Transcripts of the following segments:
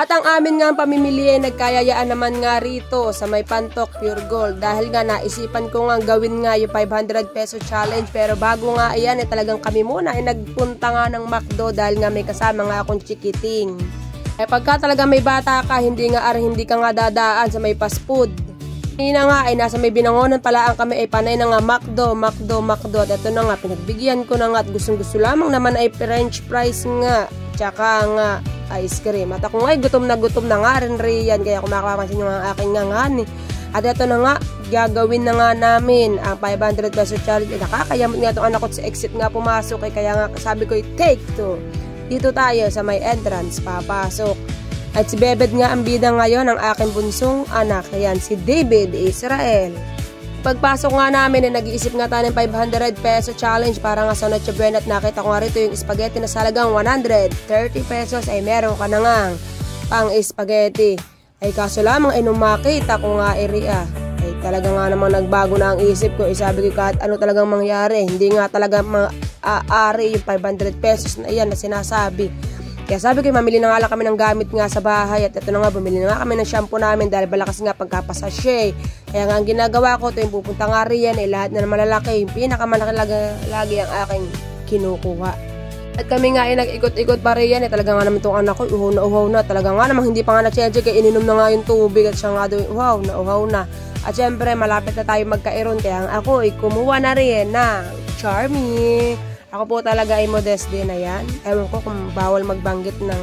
At ang amin nga pamimili ay nagkayayaan naman nga rito sa may Pantok Pure Gold. Dahil nga naisipan ko nga gawin nga yung 500 peso challenge. Pero bago nga iyan talagang kami muna ay nagpunta nga ng McDo dahil nga may kasama nga akong chikiting. Pagka talaga may bata ka, hindi ka nga dadaan sa may fast food. Kanina nga ay nasa may Binangonan pala ang kami ay panay na nga McDo. At ito na nga pinagbigyan ko na nga at gustong naman naman ay French fries nga. Tsaka nga ice cream. At ako nga gutom na nga rin riyan. Kaya kumakapansin nyo ang aking nga ngani. At ito na nga, gagawin na nga namin ang 500 peso challenge. Nakakayamot nga itong anak ko sa exit nga pumasok. Kaya nga sabi ko, take 2. Dito tayo sa may entrance, papasok. At si Bebed nga ang bida ngayon ng aking bunsong anak. Ayan, si David Israel. Pagpasok nga namin nag-iisip nga tayo ng 500 peso challenge para nga sa Noche Buena at nakita ko nga rito yung spaghetti na salagang 130 pesos ay meron ka na nga pang spaghetti. Ay kaso lamang ay nung makita ko nga area ay talaga nga namang nagbago na ang isip ko. Sabi ko kahit ano talagang mangyari, hindi nga talaga maaari yung 500 pesos na iyan na sinasabi. Kaya sabi ko, mamili na nga lang kami ng gamit nga sa bahay. At ito na nga, bumili na nga kami ng shampoo namin dahil balakas nga pagkapasashe. Kaya nga ang ginagawa ko, ito yung pupunta nga riyan, lahat na malalaki. Yung pinakamalaki lagi ang aking kinukuha. At kami nga ay nag-ikot-ikot pa riyan. Talaga nga naman itong anak ko, uhaw na. Talaga nga namang hindi pa nga na-change. Kaya ininom na nga yung tubig at siya nga doon, uhaw na. At syempre, malapit na tayo magkairon. Kaya ako ay kumuha na rin ng Charmy. Ako po talaga ay modest din, ayan. Ewan ko kung bawal magbanggit ng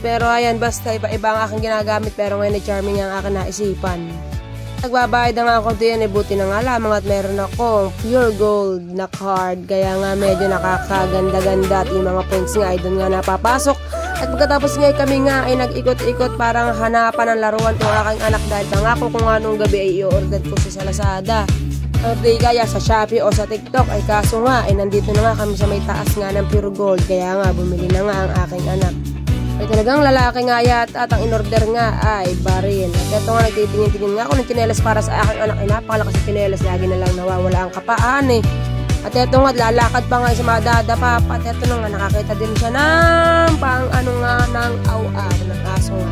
pero ayan, basta iba-iba ang aking ginagamit. Pero ngayon ay Charming ang aking naisipan. Nagbabayad na nga ako diyan, buti na nga lamang at meron ako pure gold na card. Kaya nga medyo nakakaganda-ganda at yung mga points nga ay doon nga napapasok. At pagkatapos nga kami nga ay nag-ikot-ikot parang hanapan ng laruan ng aking anak. Dahil pangako ko nga nung gabi ay i-order ko sa Lazada. Order kaya sa Shopee o sa TikTok ay kaso nga ay nandito na nga kami sa may taas nga ng pure gold. Kaya nga bumili na nga ang aking anak. Ay talagang lalaki nga yata at ang in-order nga ay baril. At ito nga nagtitingin-tingin nga ako ng tsinelas para sa aking anak. Ay napakalakas sa tsinelas, lagi na lang nawawala ang kapaan eh. At ito nga lalakad pa nga sa mga dadapa. At ito na nga nakakita din siya ng ng aw-aw ng aso nga.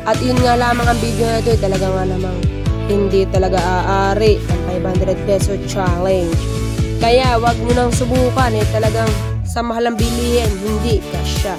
At yun nga lamang ang video na ito, talaga nga namang hindi talaga aari ang 500 peso challenge. Kaya wag mo nang subukan talagang sa mahalang bilihin, hindi kasya.